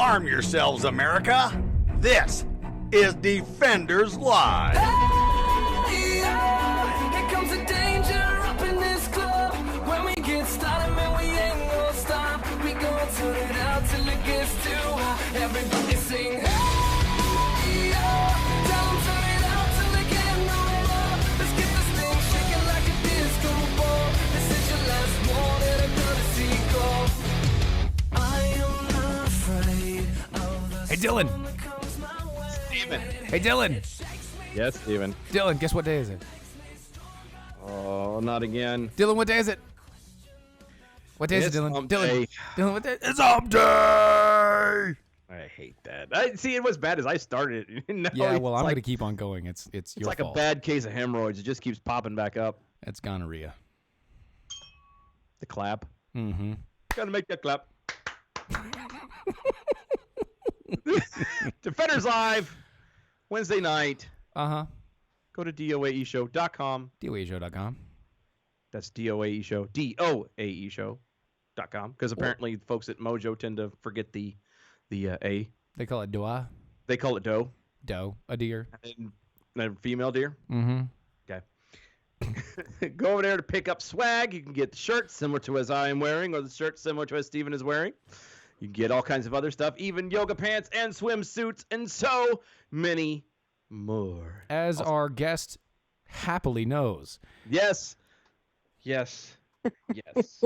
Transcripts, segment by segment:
Arm yourselves, America. This is Defenders Live. Hey, here comes the danger up in this club. When we get started, man, we ain't gonna stop. We gonna turn it out till it gets too hot. Everybody sing, hey, tell 'em turn it out till they get no more. Let's get this thing shaking like a disco ball. This is your last warning, I'm gonna see gold. I am not afraid of the Hey, Dylan. storm that comes my way. Steven. Hey, Dylan. Yes, Steven. Dylan, guess what day is it? Oh, not again. Dylan, what day is it? What day is It's it, Dylan? hump Dylan. day. Dylan, what day? It's hump day. I hate that. See, it was bad as I started it. No, Yeah, well, it's I'm like, gonna keep on going. It's It's your like fault. a bad case of hemorrhoids. It just keeps popping back up. It's gonorrhea. The clap. Mm-hmm. Gotta make that clap. Defenders Live, Wednesday night. Uh-huh. Go to doaeshow.com. DOAShow.com. That's doaeshow. doaeshow.com. Because apparently folks at Mojo tend to forget the A. They call it Doa. They call it doe. Doe. A deer. And a female deer. Mm-hmm. Okay. Go over there to pick up swag. You can get the shirt similar to as I am wearing, or the shirt similar to as Steven is wearing. You can get all kinds of other stuff, even yoga pants and swimsuits, and so many more. As our guest happily knows. Yes. Yes. Yes.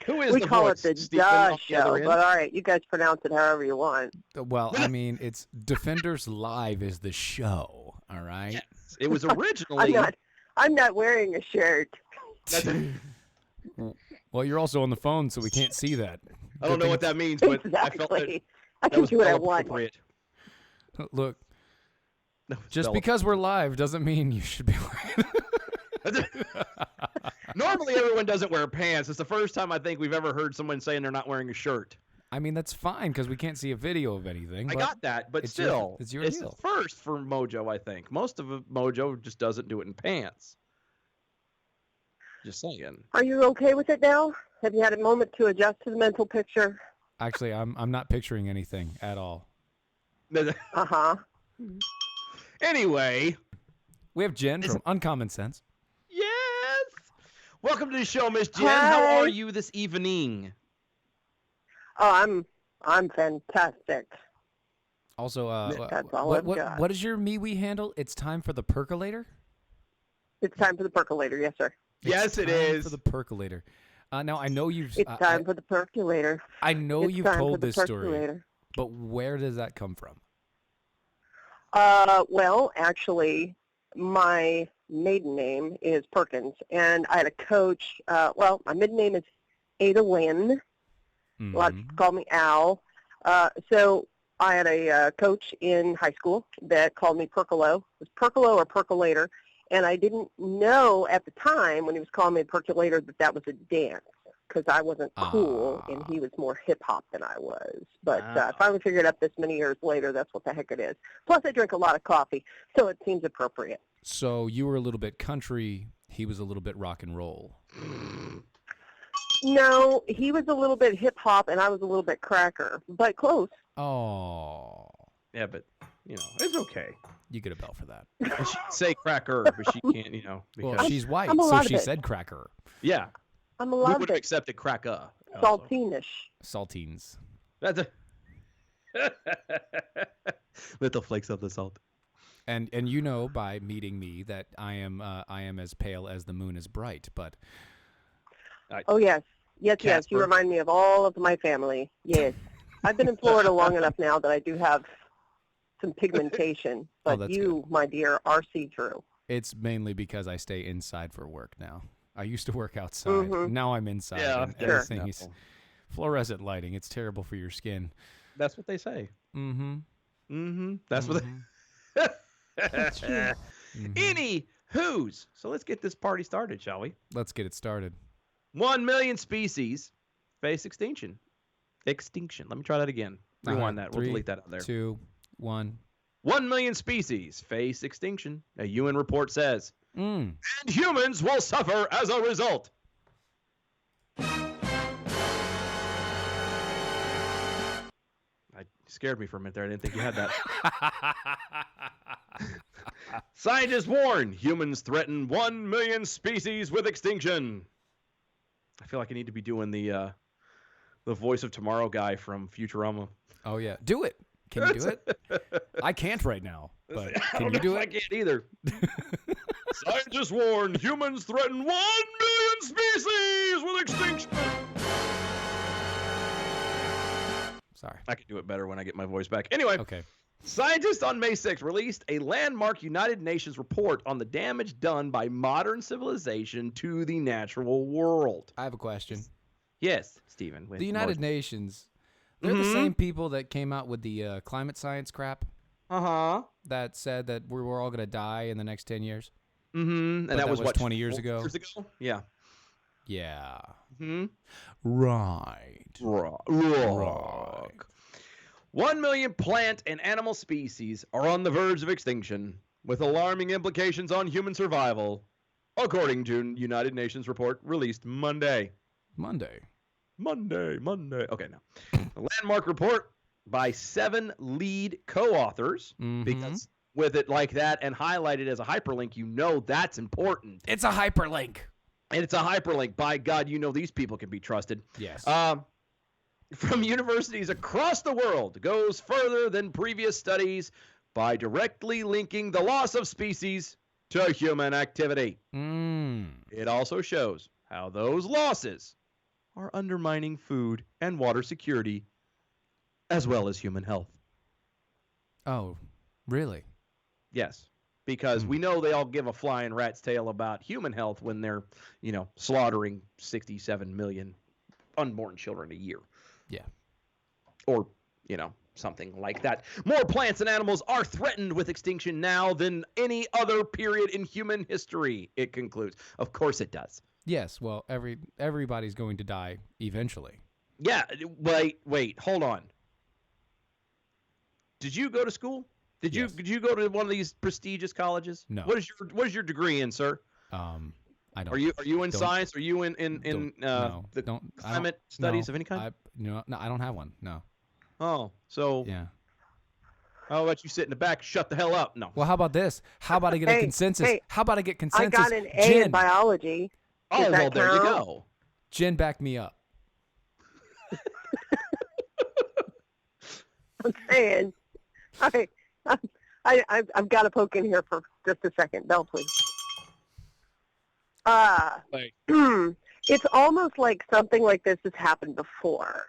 Who is We the call voice? it the Steven Duh on the other Show, end? but all right, you guys pronounce it however you want. Well, I mean, it's Defenders Live is the show, all right? Yes. It was originally. I'm not wearing a shirt. Well, you're also on the phone, so we can't see that. I don't know what that means, but I felt that, Exactly. I that can was do what I well want. appropriate. Look, No, just spell it. because we're live doesn't mean you should be wearing Normally, everyone doesn't wear pants. It's the first time I think we've ever heard someone saying they're not wearing a shirt. I mean, that's fine because we can't see a video of anything. I but got that, but it's your- still, it's your it's deal. the first for Mojo, I think. Most of Mojo just doesn't do it in pants. Just saying. Are you okay with it now? Have you had a moment to adjust to the mental picture? Actually, I'm not picturing anything at all. Uh-huh. Anyway, We have Jen from Uncommon Sense. yes. Welcome to the show, Miss Jen. How Hi. are you this evening? Oh, I'm fantastic. Also, That's all I've got. what is your MeWe handle? It's time for the percolator? It's time for the percolator, yes, sir. Yes, it Time is. for the percolator. Now, I know you've... It's time for the percolator. I know It's you've time for told the this story, percolator. but where does that come from? Well, actually, my maiden name is Perkins, and I had a coach. Well, my middle name is Ada Lynn. A lot of Mhm. people call me Al. So I had a coach in high school that called me Percolo. It was Percolo or Percolator, and I didn't know at the time when he was calling me Percolator that was a dance because I wasn't cool and he was more hip-hop than I was. But I finally figured out this many years later that's what the heck it is. Plus, I drink a lot of coffee, so it seems appropriate. So you were a little bit country. He was a little bit rock and roll. No, he was a little bit hip-hop and I was a little bit cracker, but close. Oh, Yeah, but, it's okay. you get a bell for that. And she can say cracker, but she can't, because, Well, she's white, I'm a so lot of she it. said cracker. yeah, I'm a we lot would of have it accepted cracker. saltinish. Saltines. That's a little flakes of the salt. And you know by meeting me that I am as pale as the moon is bright, but Oh, yes. Yes, yes. You Casper. remind me of all of my family. Yes. I've been in Florida long enough now that I do have some pigmentation, but that's you, my dear, are see-through. it's mainly because I stay inside for work now. I used to work outside. Mhm. Now I'm inside. Yeah, and sure. everything is fluorescent lighting. It's terrible for your skin. That's what they say. Mm-hmm. Mm-hmm. That's what they... Any who's. So let's get this party started, shall we? Let's get it started. 1 million species face extinction. Extinction. Let me try that again. Rewind that. We'll 3, delete that out there. 2, 1. 1 million species face extinction. A UN report says, Mm. and humans will suffer as a result. Scared me for a minute there. I didn't think you had that. Scientists warn humans threaten 1 million species with extinction. I feel like I need to be doing the voice of tomorrow guy from Futurama. Oh yeah, do it. Can you do it? I can't right now, but can you do I it? can't either. Scientists warn humans threaten 1 million species with extinction. Sorry. I can do it better when I get my voice back. Anyway, Okay. scientists on May 6th released a landmark United Nations report on the damage done by modern civilization to the natural world. I have a question. Yes, Stephen. The United Nations, they're the same people that came out with the climate science crap Uh-huh. that said that we're all going to die in the next 10 years. Mm-hmm. And But that was what, 20 years 4 ago? Years ago? Yeah. Yeah. Mm-hmm. Right. Right. 1 million plant and animal species are on the verge of extinction, with alarming implications on human survival, according to United Nations report released Monday. Monday. Okay, now. A landmark report by 7 lead co-authors, Mhm. because with it like that and highlighted as a hyperlink, you know that's important. It's a hyperlink. And it's a hyperlink. By God, you know these people can be trusted. Yes. From universities across the world goes further than previous studies by directly linking the loss of species to human activity. It also shows how those losses are undermining food and water security, as well as human health. Oh, really? Yes, because we know they all give a flying rat's tail about human health when they're, slaughtering 67 million unborn children a year. Yeah. Or, something like that. More plants and animals are threatened with extinction now than any other period in human history, it concludes. Of course it does. Yes. Well, everybody's going to die eventually. Yeah, wait, hold on. Did you go to school? Did Yes. you go to one of these prestigious colleges? No. What is your degree in, sir? I don't. Are you in don't- science? Are you in no, the don't- I don't- climate studies no, of any kind? No, I don't have one. No. Oh, so Yeah. how about you sit in the back, shut the hell up? No. Well, how about this? How about I get a Hey, consensus? hey, How about I get I consensus? got an A Jen, in biology. Oh, Does that well, there you count? go. Jen, back me up. I'm saying, I've got to poke in here for just a second. Bell, please. Like, It's almost like something like this has happened before.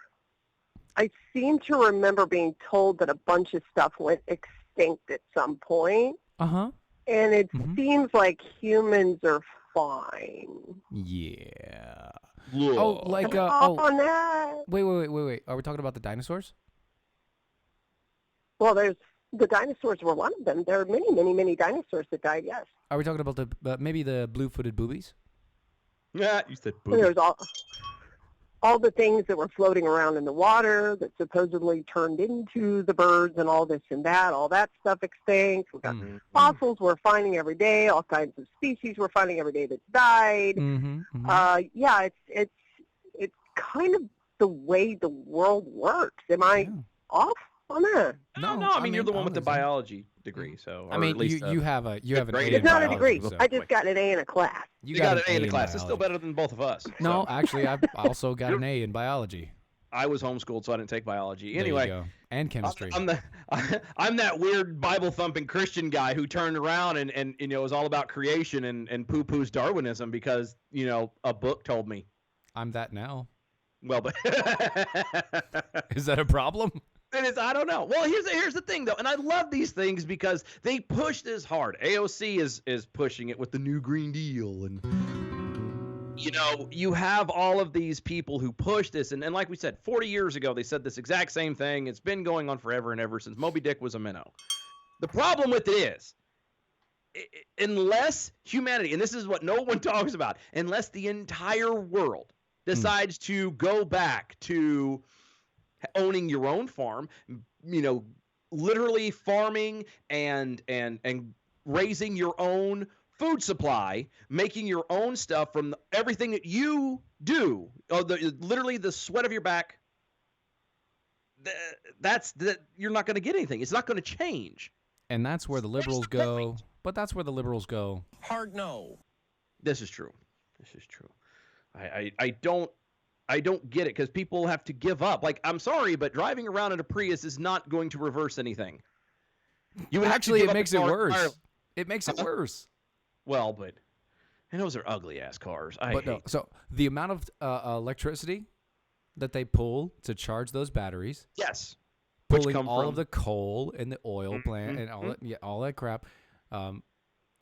I seem to remember being told that a bunch of stuff went extinct at some point, Uh-huh. and it Mhm. seems like humans are fine. Yeah. look. Oh, like on that. wait. Are we talking about the dinosaurs? Well, the dinosaurs were one of them. There are many, many, many dinosaurs that died, yes. Are we talking about the maybe the blue-footed boobies? Yeah, you said And booby. there's all the things that were floating around in the water that supposedly turned into the birds and all this and that. All that stuff extinct. We've got fossils we're finding every day. All kinds of species we're finding every day that's died. Mm-hmm. Yeah, it's kind of the way the world works. Am I off on that? No, I mean you're the one with the don't think so. biology degree, so. I or mean, at least, you have an grade A. in It's not a biology, degree. so- I just got an A in a class. You got an A in the in class. It's still biology. better than both of us. No, so. actually, I've also got an A in biology. I was homeschooled, so I didn't take biology. There Anyway, you go. And chemistry. I'm that weird Bible thumping Christian guy who turned around and was all about creation and poo poos Darwinism because a book told me. I'm that now. Well, but Is that a problem? it is. I don't know. Well, here's the thing though, and I love these things because they push this hard. AOC is pushing it with the new Green Deal, and you have all of these people who push this, and like we said, 40 years ago they said this exact same thing. It's been going on forever and ever since Moby Dick was a minnow. The problem with it is, unless humanity, and this is what no one talks about, unless the entire world decides to go back to owning your own farm, literally farming and raising your own food supply, making your own stuff from everything that you do, literally the sweat of your back, you're not going to get anything. It's not going to change. And that's where the liberals go. But that's where the liberals go. Hard no. This is true. I don't get it because people have to give up. Like, I'm sorry, but driving around in a Prius is not going to reverse anything. You would Actually, have it to give makes up it a car worse. entirely. It makes it worse. Well, but and those are ugly ass cars. I hate. No, so the amount of electricity that they pull to charge those batteries, Yes. Which pulling come all from of the coal and the oil plant and all that crap, and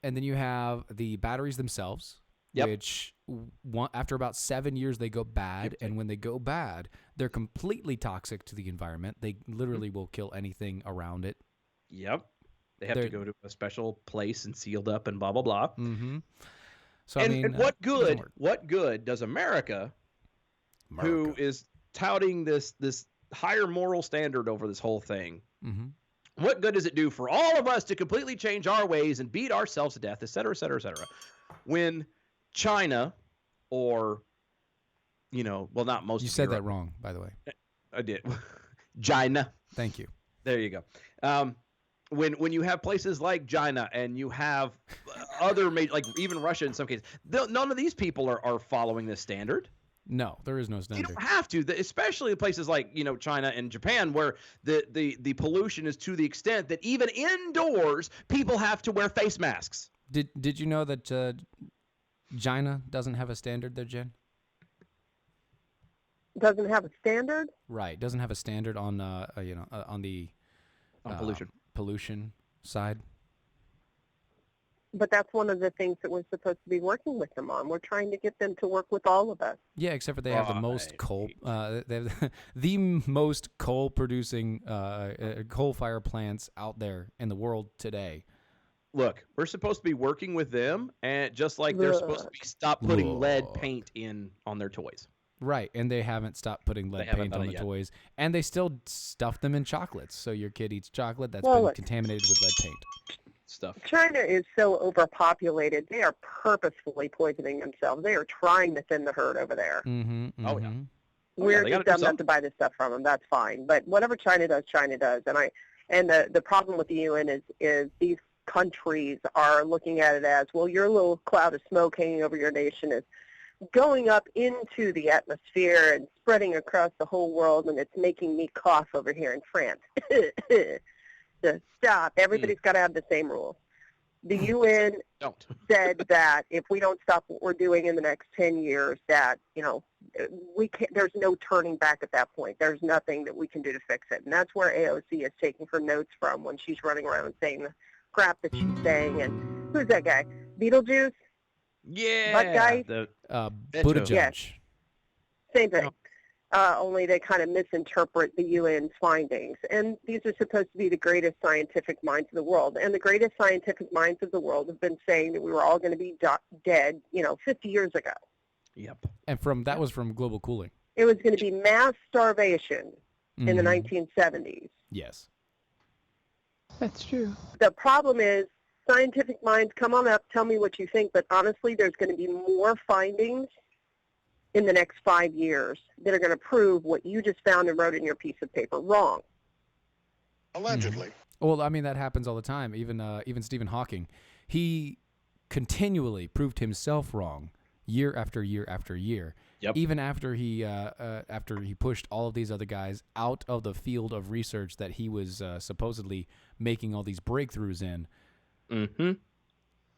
then you have the batteries themselves, Yep. which after about 7 years they go bad, and when they go bad, they're completely toxic to the environment. They literally will kill anything around it. Yep. They have They're- to go to a special place and sealed up and blah blah blah. Mm-hmm. So And, I mean, and what it doesn't good? work. What good does America, who America. is touting this higher moral standard over this whole thing? Mm-hmm. What good does it do for all of us to completely change our ways and beat ourselves to death, et cetera, et cetera, et cetera, when China or, well, not most You of said that Europe. wrong, by the way. I did. China. Thank you. There you go. When you have places like China and you have other major, like even Russia in some cases, none of these people are following this standard. No, there is no You standard. don't have to, especially in places like China and Japan, where the pollution is to the extent that even indoors people have to wear face masks. Did you know that China doesn't have a standard there, Jen? Doesn't have a standard. Right, doesn't have a standard on on the On pollution. pollution side. But that's one of the things that we're supposed to be working with them on. We're trying to get them to work with all of us. Yeah, except for they have the most coal. They have the most coal producing coal fire plants out there in the world today. Look, we're supposed to be working with them, and just like they're supposed to be stop putting lead Look. paint on their toys. Right, and they haven't stopped putting lead haven't paint done on it the yet. toys, and they still stuff them in chocolates. So your kid eats chocolate that's Well, been look. contaminated with lead paint. Stuff. China is so overpopulated. They are purposefully poisoning themselves. They are trying to thin the herd over there. Mm-hmm, Oh, yeah. We're they just gotta do dumb enough something. to buy this stuff from them. That's fine. But whatever China does, China does. And the problem with the UN is these countries are looking at it as, well, your little cloud of smoke hanging over your nation is going up into the atmosphere and spreading across the whole world, and it's making me cough over here in France. So stop. Everybody's got to have the same rules. The UN Don't. said that if we don't stop what we're doing in the next 10 years, that, we can't, there's no turning back at that point. There's nothing that we can do to fix it. And that's where AOC is taking her notes from when she's running around saying the crap that she's saying. And who's that guy? Beetlejuice? Yeah. But guys- Buttigieg. Yes. Same thing. Only they kind of misinterpret the UN's findings. And these are supposed to be the greatest scientific minds of the world. And the greatest scientific minds of the world have been saying that we were all going to be dead, 50 years ago. Yep. And that was from global cooling. It was going to be mass starvation in the Mhm. 1970s. Yes. That's true. The problem is scientific minds, come on up, tell me what you think, but honestly, there's going to be more findings in the next 5 years that are going to prove what you just found and wrote in your piece of paper wrong. Allegedly. Well, I mean that happens all the time. Even Stephen Hawking, he continually proved himself wrong year after year after year. Yep. Even after he pushed all of these other guys out of the field of research that he was supposedly making all these breakthroughs in, Mm-hmm.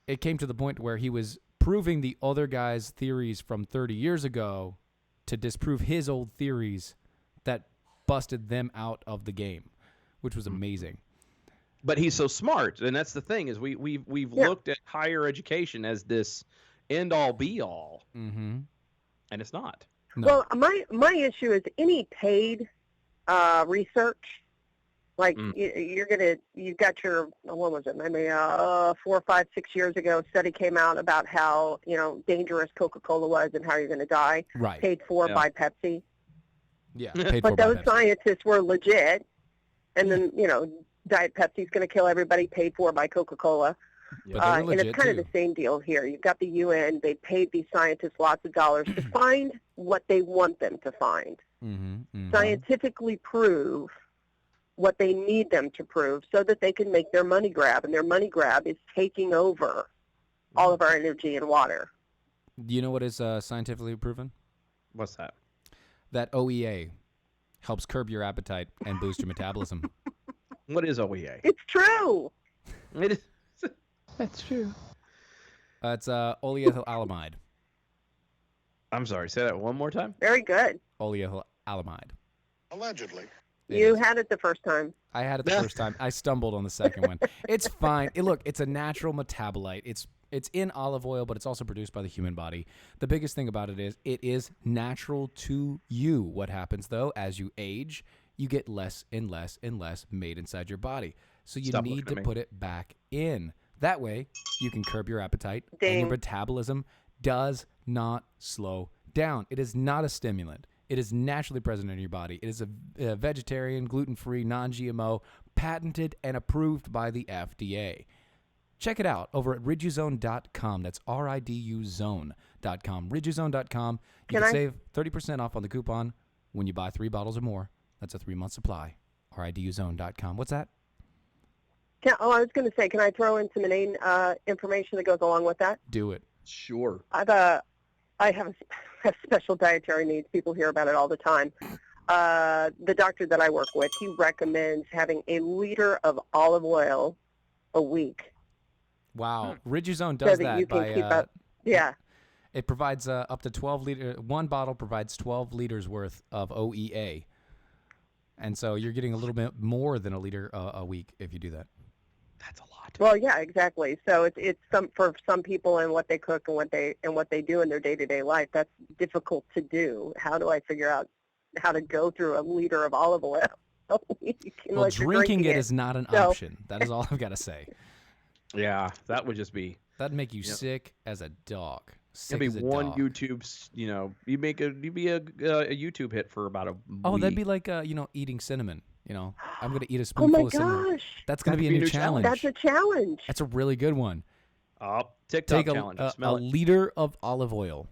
it came to the point where he was proving the other guys' theories from 30 years ago to disprove his old theories that busted them out of the game, which was amazing. But he's so smart, and that's the thing is we've Yeah. looked at higher education as this end all be all, Mm-hmm. and it's not. No. Well, my issue is any paid research, like you've got your, what was it, maybe 4 or 5, 6 years ago, a study came out about how, dangerous Coca-Cola was and how you're going to die, Right. paid for Yeah. by Pepsi. Yeah. Paid for But by those Pepsi. scientists were legit, and then, Diet Pepsi's going to kill everybody, paid for by Coca-Cola. But they were And legit it's kind of too. the same deal here. You've got the UN. They paid these scientists lots of dollars to find what they want them to find. scientifically prove what they need them to prove so that they can make their money grab. And their money grab is taking over all of our energy and water. Do you know what is scientifically proven? What's that? That OEA helps curb your appetite and boost your metabolism. What is OEA? It's true. It is. That's true. It's oleethylamide. I'm sorry. Say that one more time. Very good. Oleethylamide. Allegedly. It You is. had it the first time. I had it the first time. I stumbled on the second one. It's fine. Look, it's a natural metabolite. It's in olive oil, but it's also produced by the human body. The biggest thing about it is natural to you. What happens, though, as you age, you get less and less and less made inside your body. So you Stop need looking to at me. put it back in. That way, you can curb your appetite, and your Ding. metabolism does not slow down. It is not a stimulant. It is naturally present in your body. It is a vegetarian, gluten-free, non-GMO, patented and approved by the FDA. Check it out over at riduzone.com. That's riduzone.com. Riduzone.com. You Can can I- save 30% off on the coupon when you buy 3 bottles or more. That's a 3-month supply. riduzone.com. What's that? I was going to say, can I throw in some inane information that goes along with that? Do it. Sure. I have special dietary needs. People hear about it all the time. The doctor that I work with, he recommends having a liter of olive oil a week Wow. Riduzone so does that you that can keep by up. Yeah. it provides up to 12 liter. One bottle provides 12 liters worth of OEA. And so you're getting a little bit more than a liter a week if you do that. That's a lot. Well, yeah, exactly. So it's for some people and what they cook and what they do in their day-to-day life. That's difficult to do. How do I figure out how to go through a liter of olive oil a week? Well, unless you're drinking it it is not an So- option. That is all I've got to say. Yeah, that would just be. That'd make you Yep. sick as a dog. Sick It'd be as a one dog. YouTube's. You'd be a YouTube hit for about a. Oh, that'd be week. like eating cinnamon. I'm gonna eat a Oh spoonful my of cinnamon. gosh, That's gonna That be a could be a new new challenge. challenge. that's a challenge. That's a really good one. Oh, TikTok Take challenge. a Smell it. liter of olive oil.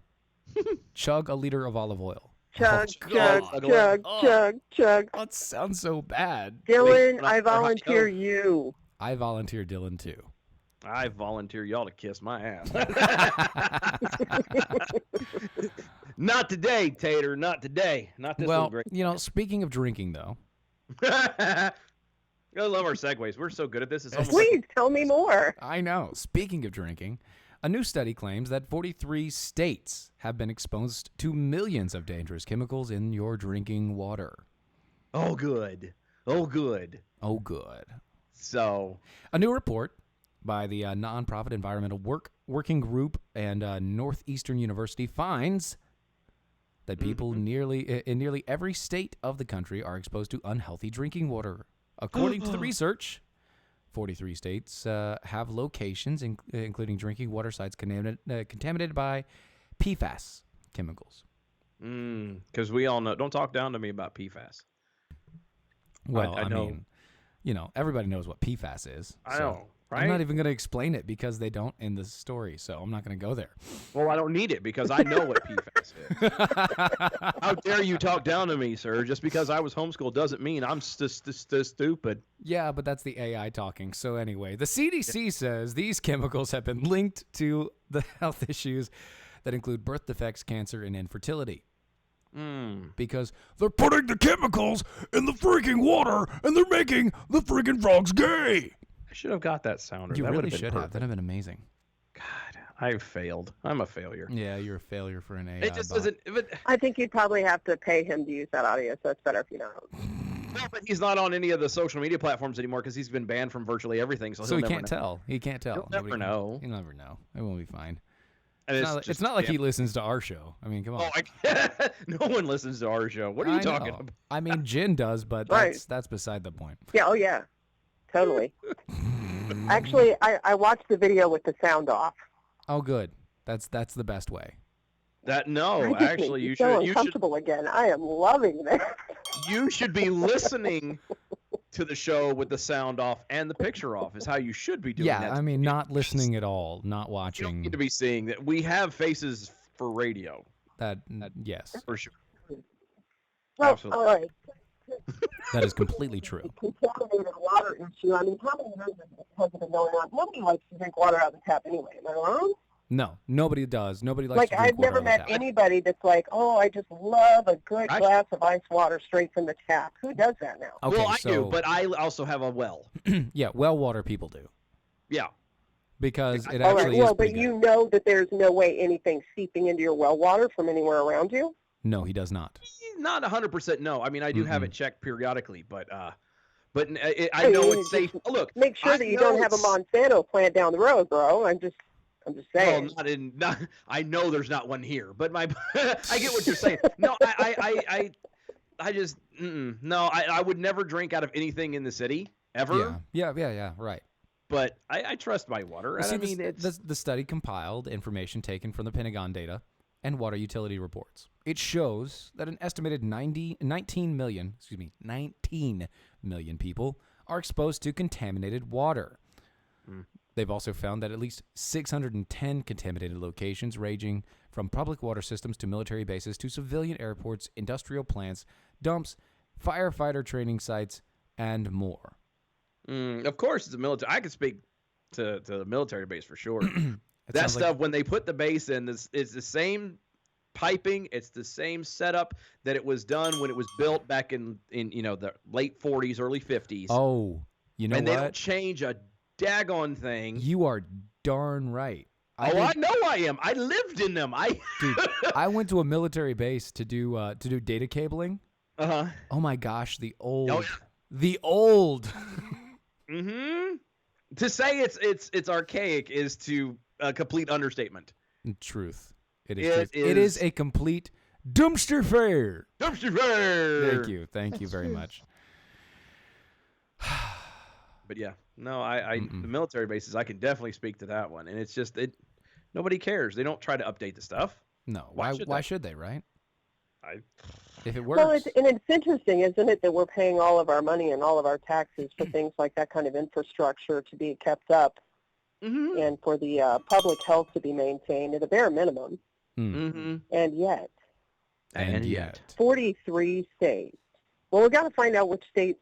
Chug a liter of olive oil. Chug, Oh, chug, God. chug, Oh. chug, chug. That sounds so bad. Dylan, Wait, I for hot volunteer stove. you. I volunteer Dylan too. I volunteer y'all to kiss my ass. Not today, Tater. Not today. Not this Well, little speaking of drinking though, I love our segues. We're so good at this. It's almost Please tell me more. I know. Speaking of drinking, a new study claims that 43 states have been exposed to millions of dangerous chemicals in your drinking water. oh good. Oh good. Oh, good. So A new report by the nonprofit Environmental Working Group and Northeastern University finds that people in nearly every state of the country are exposed to unhealthy drinking water. According to the research, 43 states have locations, including drinking water sites contaminated by PFAS chemicals. because we all know. Don't talk down to me about PFAS. Well, I know. mean, everybody knows what PFAS is. I so know, right? I'm not even going to explain it because they don't in the story, so I'm not going to go there. Well, I don't need it because I know what PFAS is. How dare you talk down to me, sir? Just because I was homeschooled doesn't mean I'm stupid. Yeah, but that's the AI talking. So anyway, the CDC says these chemicals have been linked to the health issues that include birth defects, cancer, and infertility. Because they're putting the chemicals in the freaking water and they're making the freaking frogs gay. I should have got that sounder. You that really would have been should have. perfect. That'd have been amazing. God, I failed. I'm a failure. Yeah, you're a failure for an AI. It just bot. doesn't. But, I think you'd probably have to pay him to use that audio, so it's better if you don't. no, but he's not on any of the social media platforms anymore because he's been banned from virtually everything. So, So he'll he never can't know. tell. He can't tell. He'll never Nobody know. He'll never know. It won't be fine. And It's not like he listens to our show. I mean, come on. Oh, no one listens to our show. What are you I talking know. about? I mean, Jin does, but Right. that's beside the point. Yeah, oh yeah, totally. Actually, I watched the video with the sound off. Oh, good. That's the best way. That no, I just actually, make me you so should uncomfortable again. I am loving this. you should be listening to the show with the sound off and the picture off. Is how you should be doing Yeah, that. I mean, not listening at all, not You don't watching. need to be seeing that. We have faces for radio That yes. for sure. Well, Absolutely. all right. That is completely true. Contaminated water issue. I mean, how many years has it been going on? Nobody likes to drink water out of the tap anyway. Am I wrong? No, nobody does. Nobody likes Like, to drink I've water never out of the met tap. anybody that's like, oh, I just love a good I- glass of ice water straight from the tap. Who does that now? Okay, well, I so do, but I also have a well. yeah, well water people do Yeah. because it All actually right, is well, but pretty you good. know that there's no way anything seeping into your well water from anywhere around you? No, he does not. Not 100% no. I mean, I do have Mm-mm. it checked periodically, but I Hey, know you it's safe. just Look, Make sure I that you know don't have a it's- Monsanto plant down the road, bro. I'm just Well, saying. not. I know there's not one here, but my I get what you're saying. No, I just no. I would never drink out of anything in the city ever. Yeah, right. But I trust my water. And See, I mean, the study compiled information taken from the Pentagon data and water utility reports. It shows that an estimated 19 million people are exposed to contaminated water. They've also found that at least 610 contaminated locations ranging from public water systems to military bases to civilian airports, industrial plants, dumps, firefighter training sites, and more. of course, it's a military. I could speak to the military base for sure. It That sounds stuff like, when they put the base in, it's the same piping. It's the same setup that it was done when it was built back in the late 40s, early 50s. oh, you know and they don't what? change a daggone thing. You are darn right. I did- know I am. I lived in them. Dude, I went to a military base to do data cabling. Uh-huh. Oh my gosh, the old, Oh, yeah. the old. Mm-hmm. To say it's archaic is to a complete understatement. Truth. It is. It truth. It is is- a complete dumpster fire. Dumpster fire! Thank you very true. much. But yeah, no, I the military bases, I can definitely speak to that one. And it's just nobody cares. They don't try to update the stuff. No, Why why? should Why they? should they? Right? I If it works. Well, it's interesting, isn't it, that we're paying all of our money and all of our taxes for things like that kind of infrastructure to be kept up Mm-hmm. and for the public health to be maintained at a bare minimum. Mm. Mm-hmm. And yet, And yet. 43 states. Well, we've got to find out which states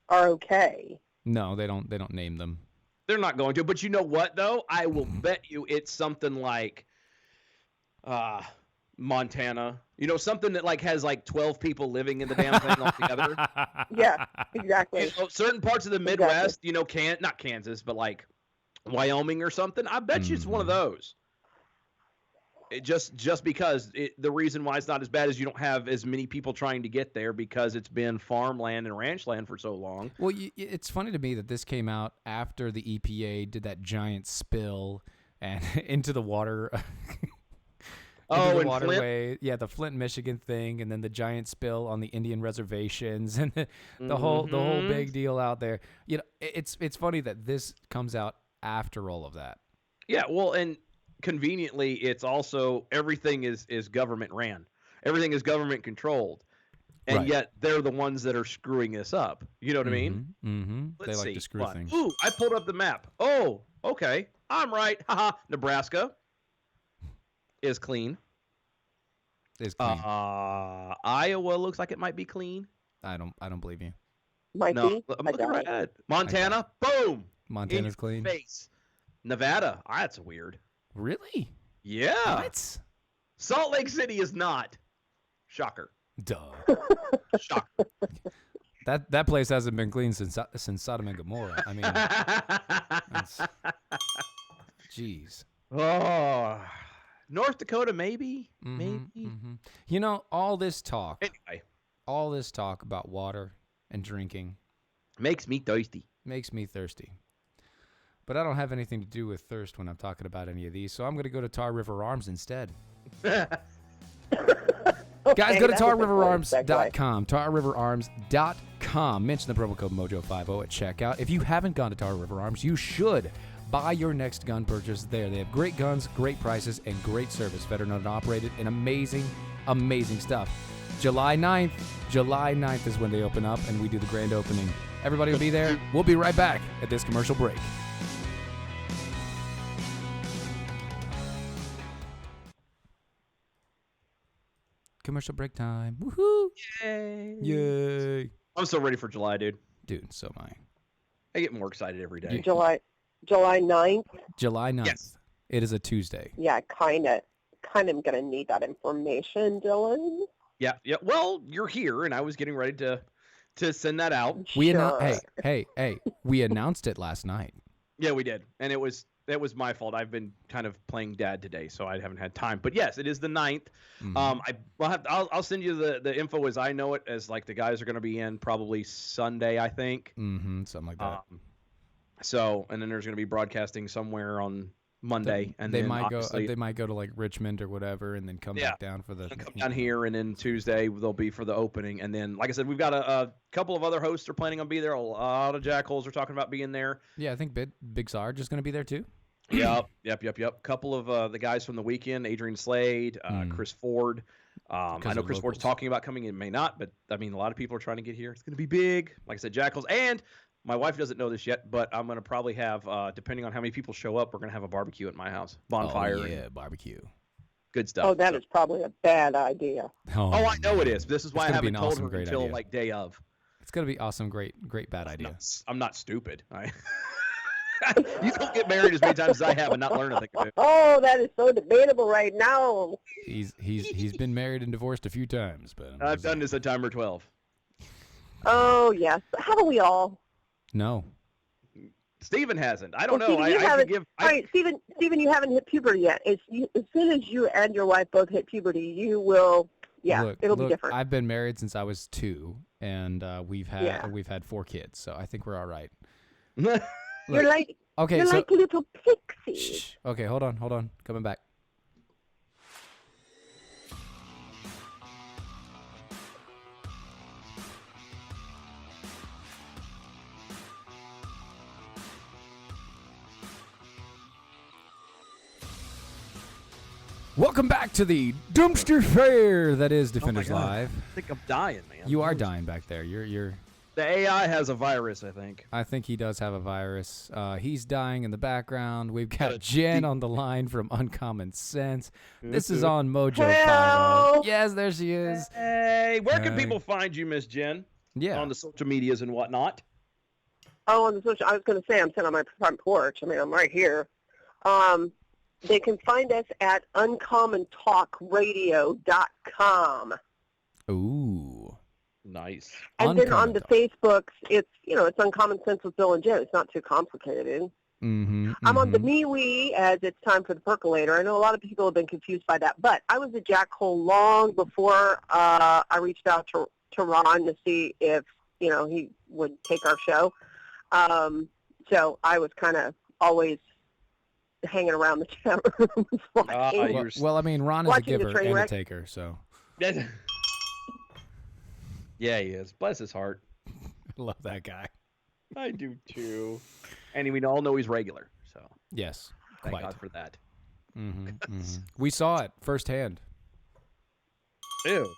are okay. No, they don't. They don't name them. They're not going to. But you know what, though? I will bet you it's something like Montana. You know, something that like has like 12 people living in the damn thing altogether. Yeah, exactly. You know, certain parts of the Midwest, you know, not Kansas, but like Wyoming or something. I bet you it's one of those. It just because the reason why it's not as bad is you don't have as many people trying to get there because it's been farmland and ranch land for so long. Well, it's funny to me that this came out after the EPA did that giant spill and into the water. Oh, the and waterway, yeah, the Flint, Michigan thing, and then the giant spill on the Indian reservations, and the whole big deal out there. You know, it's funny that this comes out after all of that. Yeah, well, and conveniently, it's also everything is government ran, everything is government controlled, and Right. yet they're the ones that are screwing us up. You know what I mean? Mm-hmm. They Let's like see. to screw What? things. Ooh, I pulled up the map. Oh, okay, I'm right. Haha, Nebraska is clean. It's clean. Iowa looks like it might be clean. I don't believe you. Might No, be. I'm I looking doubt right it. at it. Montana, boom, in Montana's your clean. face. Nevada, that's weird. Really? Yeah, What? Salt Lake City is not. Shocker. Duh. Shocker. That place hasn't been clean since Sodom and Gomorrah. I mean, jeez. Oh, North Dakota, maybe. Mhm, Maybe. mhm. You know, all this talk Anyway, about water and drinking makes me thirsty. makes me thirsty. But I don't have anything to do with thirst when I'm talking about any of these, so I'm going to go to Tar River Arms instead. Guys, Okay, go to that was a great segue. tarriverarms.com. Tarriverarms.com. Mention the promo code Mojo50 at checkout. If you haven't gone to Tar River Arms, you should buy your next gun purchase there. They have great guns, great prices, and great service. Veteran owned and operated, and amazing, amazing stuff. July 9th is when they open up, and we do the grand opening. Everybody will be there. We'll be right back at this commercial break. Commercial break time. Woohoo! Yay. Yay! I'm so ready for July, dude. Dude, so am I. I get more excited every day. July 9th. July 9th. Yes. It is a Tuesday. Yeah, kind of going to need that information, Dylan. Yeah. Well, you're here, and I was getting ready to send that out. We Sure. Hey. We announced it last night. Yeah, we did, and it was my fault. I've been kind of playing dad today, so I haven't had time. But yes, it is the 9th. I'll send you the info as I know it, as like the guys are going to be in probably Sunday, I think. Mm-hmm. Something like that. So, and then there's going to be broadcasting somewhere on Monday, and they then might go. obviously They might go to like Richmond or whatever, and then come back down for the. come down here, and then Tuesday they'll be for the opening, and then like I said, we've got a couple of other hosts are planning on being there. A lot of jackholes are talking about being there. Yeah, I think Big Sarge is going to be there too. Yep. Couple of the guys from the weekend, Adrian Slade, Chris Ford. I know Chris Ford's talking about coming in, may not, but I mean, a lot of people are trying to get here. It's going to be big. Like I said, jackals. And my wife doesn't know this yet, but I'm going to probably have, depending on how many people show up, we're going to have a barbecue at my house. Bonfire. Oh, yeah, and barbecue. good stuff. Oh, that So- is probably a bad idea. Oh, I know it is. This is why I It's gonna be haven't an told awesome, her great until idea. like day of. It's gonna be awesome. Great bad idea. I'm not stupid. You don't get married as many times as I have and not learn a thing or two. Oh, that is so debatable right now. He's been married and divorced a few times, but I've done this a time or 12. Oh, yes. Haven't we all? No. Steven hasn't. I don't know. Steven, you I can haven't. give. All right, Steven, you haven't hit puberty yet. As soon as you and your wife both hit puberty, you will. Yeah, it'll be different. I've been married since I was 2, and we've had Yeah. 4 kids, so I think we're all right. You're like Okay, so like a little pixie. shh. Okay, hold on. Coming back. Welcome back to the dumpster fire that is Defenders God. Live. I think I'm dying, man. You are dying back there. You're. The AI has a virus, I think. I think he does have a virus. He's dying in the background. We've got a Jen deep- on the line from Uncommon Sense. This is Mhm. on Mojo 50. Hello. Yes, there she is. Hey, where can Hey. people find you, Miss Jen? Yeah. On the social medias and whatnot. Oh, on the social. I was going to say I'm sitting on my front porch. I mean, I'm right here. They can find us at uncommontalkradio.com. Ooh. Nice. And then on Uncommon the Talk. Facebooks, it's Uncommon Sense with Bill and Joe. It's not too complicated. Mm-hmm. I'm on the MeWe as it's time for the percolator. I know a lot of people have been confused by that, but I was a jackhole long before I reached out to Ron to see if he would take our show. So I was kind of always hanging around the chat room. watching. Well, I mean, Ron is a Watching the giver train and a wreck. taker, so Yeah, he is. Bless his heart. I love that guy. I do too. And we all know he's regular, so Yes, thank quite. God for that. We saw it firsthand. Ew.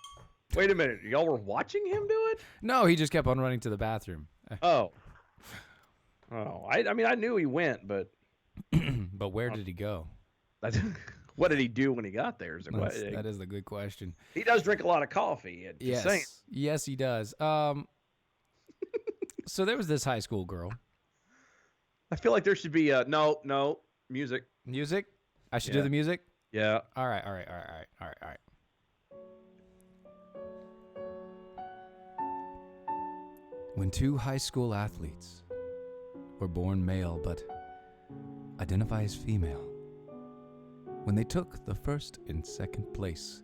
Wait a minute. Y'all were watching him do it? No, he just kept on running to the bathroom. Oh. Oh, I mean, I knew he went, but But where did he go? what did he do when he got there? Is the question. That is the good question. He does drink a lot of coffee. Just saying. Yes, he does. So there was this high school girl. I feel like there should be no music. Music? I should do Yeah. the music? Yeah. All right. When 2 high school athletes were born male but identify as female, when they took the first and second place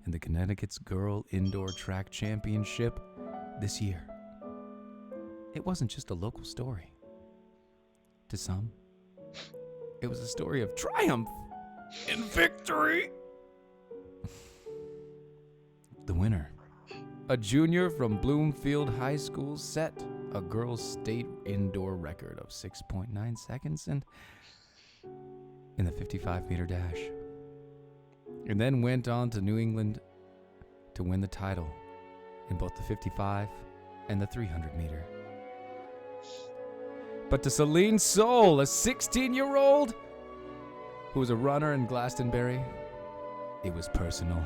in the Connecticut's Girl Indoor Track Championship this year, it wasn't just a local story. To some, it was a story of triumph and victory. The winner, a junior from Bloomfield High School, set a girls' state indoor record of 6.9 seconds in the 55-meter dash, and then went on to New England to win the title in both the 55 and the 300-meter. But to Celine Soul, a 16-year-old who was a runner in Glastonbury, it was personal.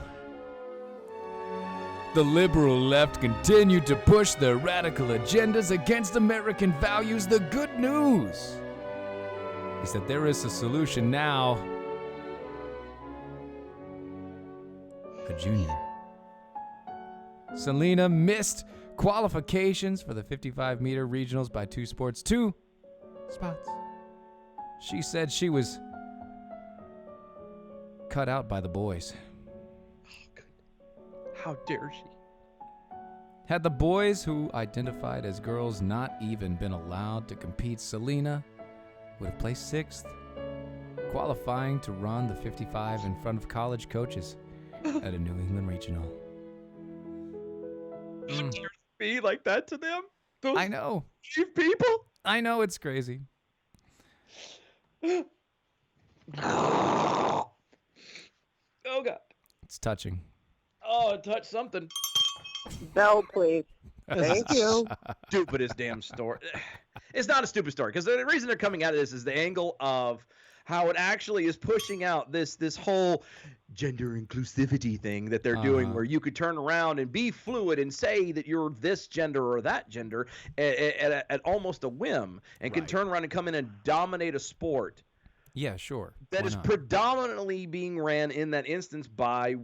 the liberal left continue to push their radical agendas against American values, the good news is that there is a solution now. A junior. Selena missed qualifications for the 55-meter regionals by 2 spots. She said she was cut out by the boys. How dare she? Had the boys who identified as girls not even been allowed to compete, Selena would have placed 6th, qualifying to run the 55 in front of college coaches at a New England regional. Be like that to them? Those I know. people? I know it's crazy. Oh, God. It's touching. Oh, it touched something. Bell, please. Thank you. Stupidest damn story. It's not a stupid story because the reason they're coming out of this is the angle of how it actually is pushing out this whole gender inclusivity thing that they're doing, where you could turn around and be fluid and say that you're this gender or that gender at almost a whim, and can turn around and come in and dominate a sport. Yeah, sure. That Why is not? predominantly being ran in that instance by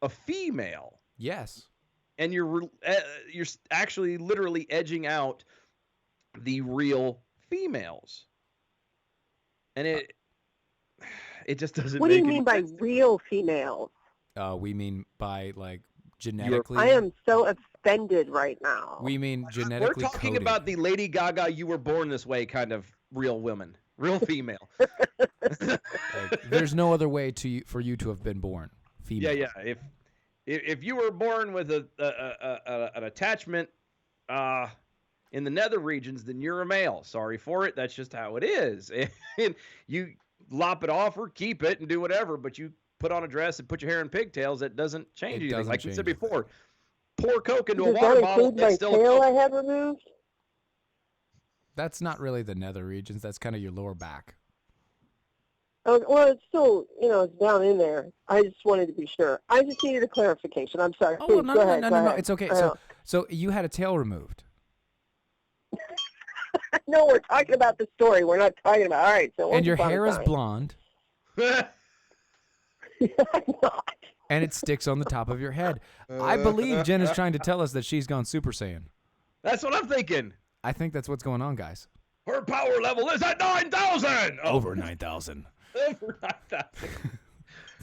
a female. Yes. And you're actually literally edging out the real females, and it just doesn't. What do make you any mean by sense. real females? We mean by like genetically. I am so offended right now. We mean We're genetically talking coded. about the Lady Gaga "You Were Born This Way" kind of real women, real female. Like, there's no other way for you to have been born. Female. Yeah. If you were born with an attachment in the nether regions, then you're a male. Sorry for it. That's just how it is. And you lop it off or keep it and do whatever, but you put on a dress and put your hair in pigtails, that doesn't change anything. doesn't Like you said change before, pour Coke into a Does water that bottle, include my it's still a tail Coke. I had removed? That's not really the nether regions. That's kind of your lower back. Oh, well, it's still, it's down in there. I just wanted to be sure. I just needed a clarification. I'm sorry. Oh, Please, no, go no, ahead, no, go no, no. ahead. It's okay. I So you had a tail removed. No, we're talking about the story. We're not talking about. All right. So And your once upon a hair is time- blonde, I'm not. and it sticks on the top of your head. I believe Jen is trying to tell us that she's gone Super Saiyan. That's what I'm thinking. I think that's what's going on, guys. Her power level is at 9,000. Over 9,000. Over 9,000.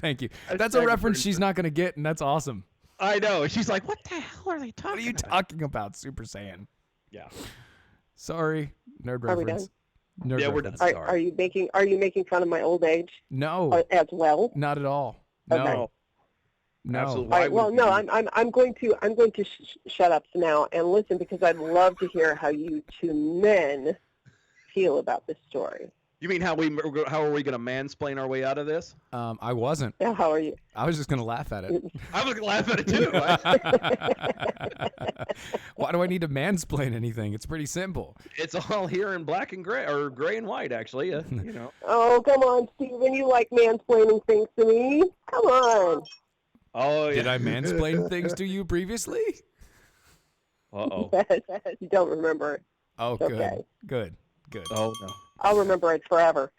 Thank you. That's That's a very reference pretty she's not going to get, and that's awesome. I know. She's like, what the hell are they talking What are you about? talking about, Super Saiyan? Yeah. Sorry, nerd Are we reference. Nerd Yeah, we're reference. done. Are you making fun of my old age No, as well? not at all. No, Okay. no. Absolutely. All right. Why Well, would no, we- I'm going to shut up now and listen, because I'd love to hear how you two men feel about this story. You mean how are we going to mansplain our way out of this? I wasn't. Yeah, how are you? I was just going to laugh at it. I was going to laugh at it too. Why do I need to mansplain anything? It's pretty simple. It's all here in black and gray, or gray and white, actually. Oh, come on, Steven. You like mansplaining things to me. Come on. Oh, yeah. Did I mansplain things to you previously? Uh-oh. You don't remember it. Oh, It's good. okay. Good. Good. Oh, no. I'll remember it forever.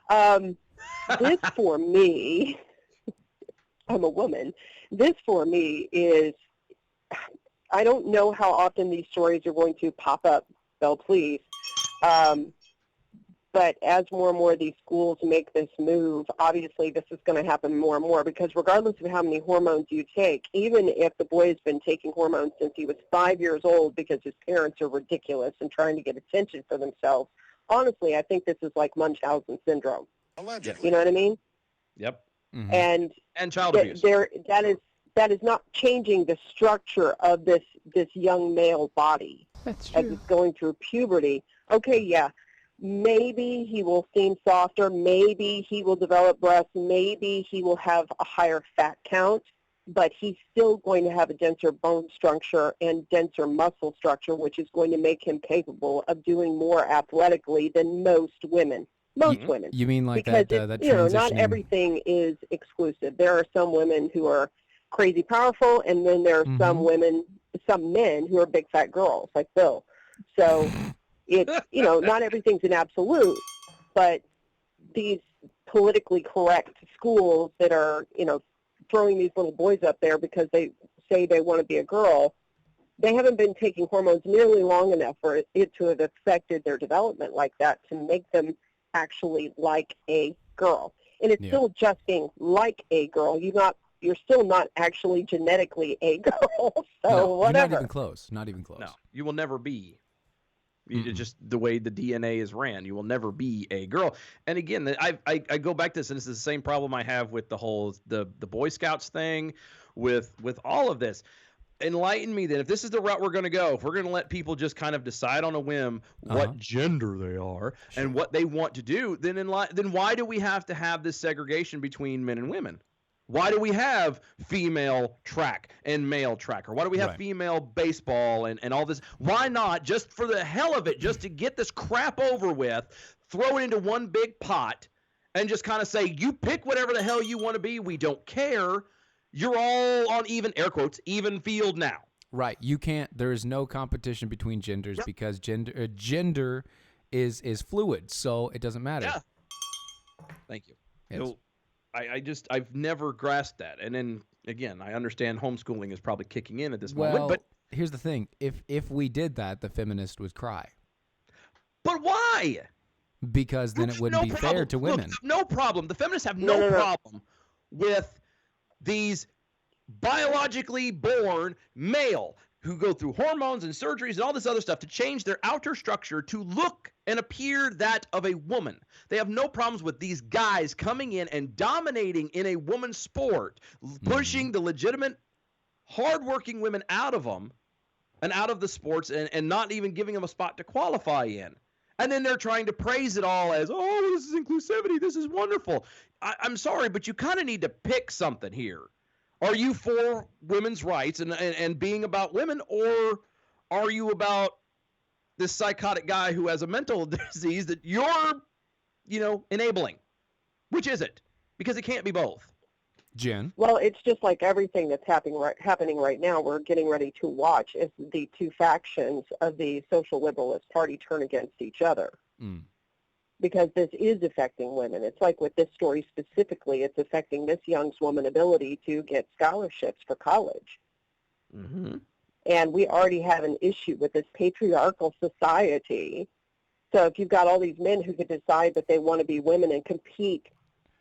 This for me, I'm a woman. This for me is, I don't know how often these stories are going to pop up, Belle, please. But as more and more of these schools make this move, obviously this is going to happen more and more, because regardless of how many hormones you take, even if the boy has been taking hormones since he was 5 years old because his parents are ridiculous and trying to get attention for themselves, honestly, I think this is like Munchausen syndrome. Allegedly. You know what I mean? Yep. Mhm. And child abuse. that is not changing the structure of this young male body That's as true. it's going through puberty. Okay, yeah, maybe he will seem softer, maybe he will develop breasts, maybe he will have a higher fat count, but he's still going to have a denser bone structure and denser muscle structure, which is going to make him capable of doing more athletically than most women. Most women. You mean like Because that not transitioning? everything is exclusive. There are some women who are crazy powerful, and then there are some Mm-hmm. some men who are big fat girls like Bill. So it's, not everything's an absolute, but these politically correct schools that are, throwing these little boys up there because they say they want to be a girl, they haven't been taking hormones nearly long enough for it to have affected their development like that to make them actually like a girl. And it's Yeah. still just being like a girl. You're still not actually genetically a girl. So No, whatever. You're not even close. Not even close. No, you will never be. Mm-mm. It's just the way the DNA is ran. You will never be a girl. And again, I go back to this, and this is the same problem I have with the whole the Boy Scouts thing, with all of this. Enlighten me then, if this is the route we're going to go, if we're going to let people just kind of decide on a whim what gender they are and what they want to do, then why do we have to have this segregation between men and women? Why do we have female track and male track? Or why do we have Right. female baseball and all this? Why not, just for the hell of it, just to get this crap over with, throw it into one big pot and just kind of say, you pick whatever the hell you want to be. We don't care. You're all on air quotes, even field now. Right. You can't. There is no competition between genders because gender is fluid, so it doesn't matter. Yeah. Thank you. Yes. So I've never grasped that. And then again, I understand homeschooling is probably kicking in at this moment, Well, but here's the thing: if we did that, the feminist would cry why? because then it wouldn't be fair to women. Look, no problem. The feminists have No. no problem with these biologically born male who go through hormones and surgeries and all this other stuff to change their outer structure to look and appear that of a woman. They have no problems with these guys coming in and dominating in a woman's sport, pushing the legitimate, hardworking women out of them and out of the sports and not even giving them a spot to qualify in. And then they're trying to praise it all as, oh, this is inclusivity. This is wonderful. I'm sorry, but you kind of need to pick something here. Are you for women's rights and being about women, or are you about this psychotic guy who has a mental disease that you're, enabling? Which is it? Because it can't be both. Jen, Well, it's just like everything that's happening right now. We're getting ready to watch as the two factions of the social liberalist party turn against each other. Because this is affecting women. It's like with this story specifically, it's affecting this young woman's ability to get scholarships for college. Mm-hmm. And we already have an issue with this patriarchal society. So if you've got all these men who could decide that they want to be women and compete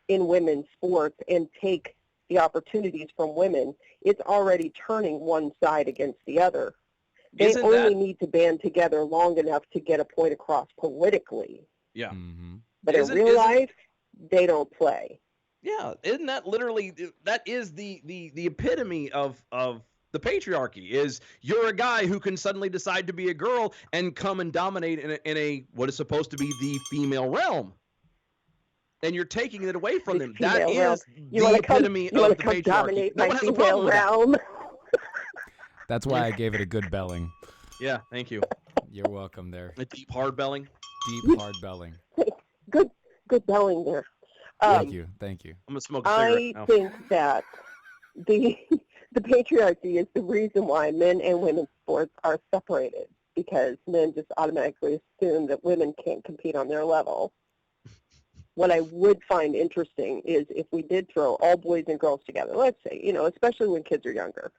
in women's sports and take the opportunities from women, it's already turning one side against the other. They Isn't only that- need to band together long enough to get a point across politically. Yeah. But Isn't- in real isn't- life, they don't play. Yeah. Isn't that literally, that is the epitome of the patriarchy, is you're a guy who can suddenly decide to be a girl and come and dominate in a what is supposed to be the female realm. And you're taking it away from them. That Female realm. is You the want to come, epitome you of want the to come patriarchy. dominate No my one has a female problem with that. realm? that's why I gave it a good belling. Yeah, thank you. You're welcome there. A deep hard belling. Deep hard belling. Good belling there. Thank you. Thank you. I'm gonna smoke a I cigarette now. think that the patriarchy is the reason why men and women's sports are separated, because men just automatically assume that women can't compete on their level. What I would find interesting is if we did throw all boys and girls together, let's say, especially when kids are younger,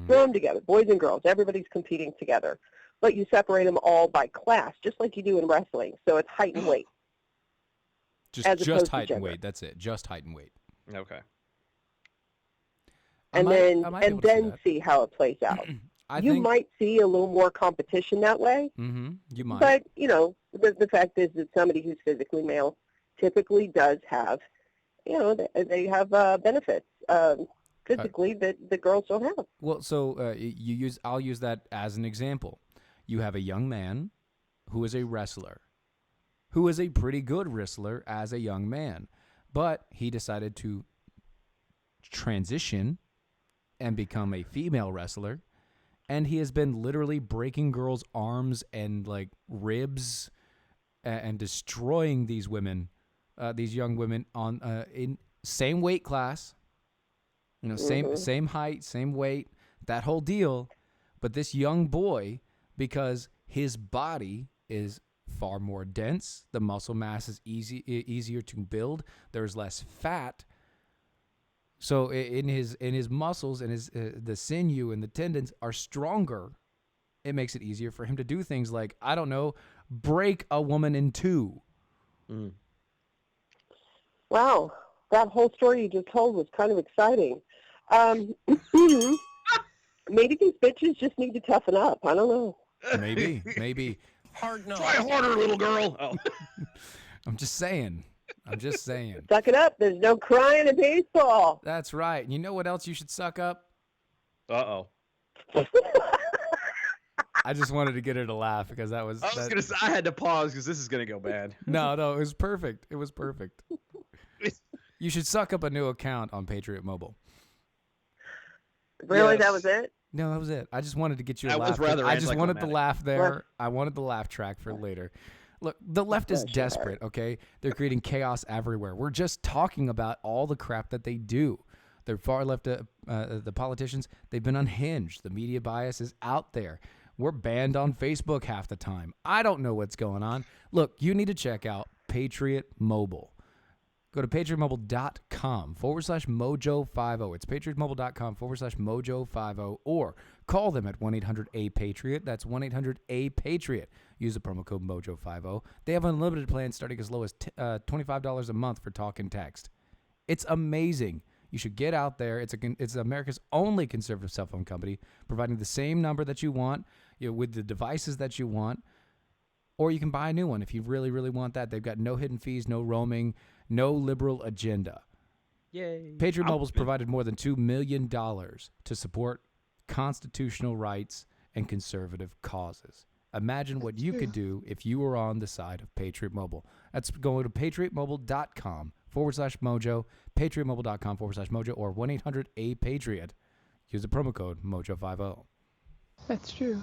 throw them together, boys and girls, everybody's competing together, but you separate them all by class, just like you do in wrestling. So it's height and weight. As Just opposed to height and gender. weight. That's it. Just height and weight. Okay. I And might- then I might be able to see that. see how it plays out. I You think, might see a little more competition that way, You might. but, the fact is that somebody who's physically male typically does have, they have benefits physically that the girls don't have. Well, so I'll use that as an example. You have a young man who is a wrestler, who is a pretty good wrestler as a young man, but he decided to transition and become a female wrestler, and he has been literally breaking girls' arms and like ribs and destroying these women, these young women on in same weight class, You know, same height, same weight, that whole deal. But this young boy, because his body is far more dense, the muscle mass is easier to build. There's less fat. So in his muscles and his the sinew and the tendons are stronger. It makes it easier for him to do things like, I don't know, break a woman in two. Wow, that whole story you just told was kind of exciting. Maybe these bitches just need to toughen up. I don't know. Maybe. Hard no. Try harder, little girl. Oh. I'm just saying. Suck it up. There's no crying in baseball. That's right. And you know what else you should suck up? Uh-oh. I just wanted to get her to laugh because that was. I had to pause because this is gonna go bad. No, it was perfect. It was perfect. You should suck up a new account on Patriot Mobile. Really, Yes. that was it? No, that was it. I just wanted to get you a That laugh. was rather I just wanted the anticlimactic. laugh there. I wanted the laugh track for later. Look, the left is desperate, okay? They're creating chaos everywhere. We're just talking about all the crap that they do. They're far left, the politicians, they've been unhinged. The media bias is out there. We're banned on Facebook half the time. I don't know what's going on. Look, you need to check out Patriot Mobile. Go to patriotmobile.com/mojo50. It's patriotmobile.com/mojo50 or call them at 1-800-A-PATRIOT. That's 1-800-A-PATRIOT. Use the promo code mojo50. They have unlimited plans starting as low as $25 a month for talk and text. It's amazing. You should get out there. It's America's only conservative cell phone company, providing the same number that you want, with the devices that you want, or you can buy a new one if you really, really want that. They've got no hidden fees, no roaming, no liberal agenda. Yay. Patriot Mobile's provided more than $2 million to support constitutional rights and conservative causes. Imagine what you could do if you were on the side of Patriot Mobile. That's going to patriotmobile.com/mojo, patriotmobile.com/mojo, or 1-800-A-PATRIOT. Use the promo code mojo50. That's true.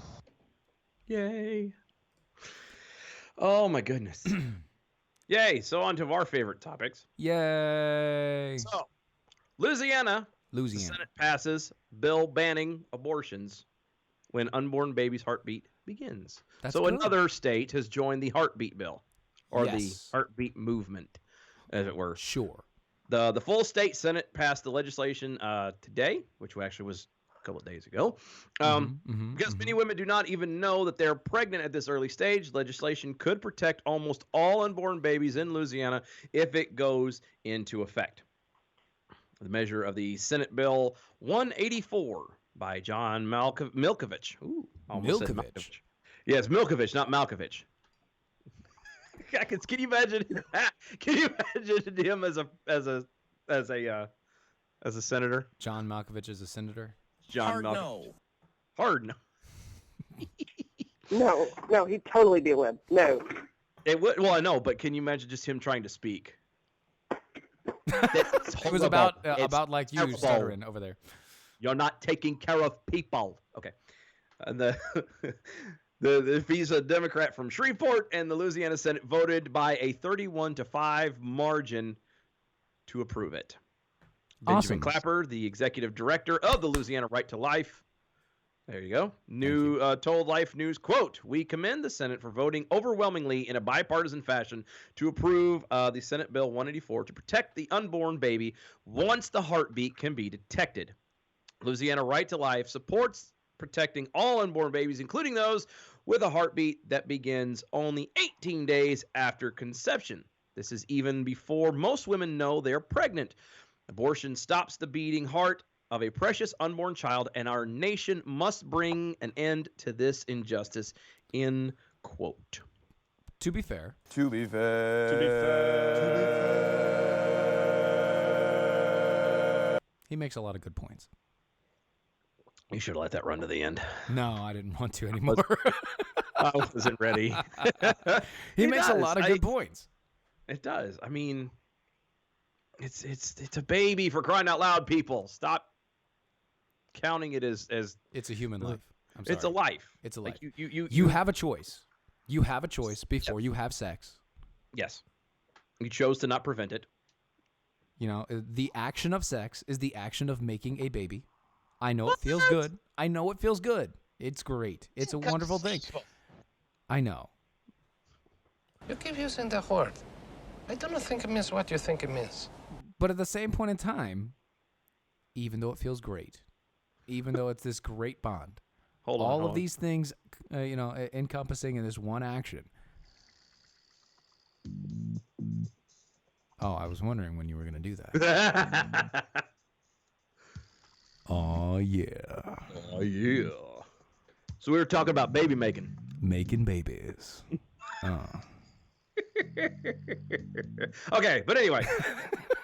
Yay. Oh, my goodness. Yay. So on to our favorite topics. Yay! So, Louisiana. The Senate passes bill banning abortions when unborn baby's heartbeat begins. That's so good. another state has joined the heartbeat bill, or the Yes. heartbeat movement, as it were. Sure. The full state Senate passed the legislation today, which actually was a couple of days ago. Because many women do not even know that they're pregnant at this early stage, legislation could protect almost all unborn babies in Louisiana if it goes into effect. The measure of the Senate Bill 184 by John Milkovich. Ooh, almost said Milkovich. Malkovich. Yes, Milkovich, not Malkovich. Can you imagine? Can you imagine him as a senator? John Malkovich is a senator. John Hard Malkovich. no. Hard no. No, he'd totally be a wimp. No. It would. Well, I know, but can you imagine just him trying to speak? It was about like you terrible. stuttering over there. You're not taking care of people. Okay. And if he's a Democrat from Shreveport, and the Louisiana Senate voted by a 31-5 margin to approve it. Benjamin Awesome. Clapper, the executive director of the Louisiana Right to Life. There you go. Told Life News, quote, "We commend the Senate for voting overwhelmingly in a bipartisan fashion to approve the Senate Bill 184 to protect the unborn baby once the heartbeat can be detected. Louisiana Right to Life supports protecting all unborn babies, including those with a heartbeat that begins only 18 days after conception. This is even before most women know they're pregnant. Abortion stops the beating heart of a precious unborn child, and our nation must bring an end to this injustice," end quote. To be fair, he makes a lot of good points. You should have let that run to the end. No, I didn't want to anymore. I wasn't ready. He It makes a does. lot of good points. It does. I mean, it's a baby, for crying out loud, people. Stop counting it as It's a human life. I'm sorry. it's a life. It's a Like, life. you have a choice. You have a choice before you have sex. Yes. You chose to not prevent it. You know, the action of sex is the action of making a baby. I know it feels good. I know it feels good. It's great. It's a wonderful thing. I know. You keep using the word. I don't think it means what you think it means. But at the same point in time, even though it feels great, even though it's this great bond, all of these things, encompassing in this one action. Oh, I was wondering when you were going to do that. Oh, yeah. Oh, yeah. So we were talking about baby making. Making babies. Okay, but anyway,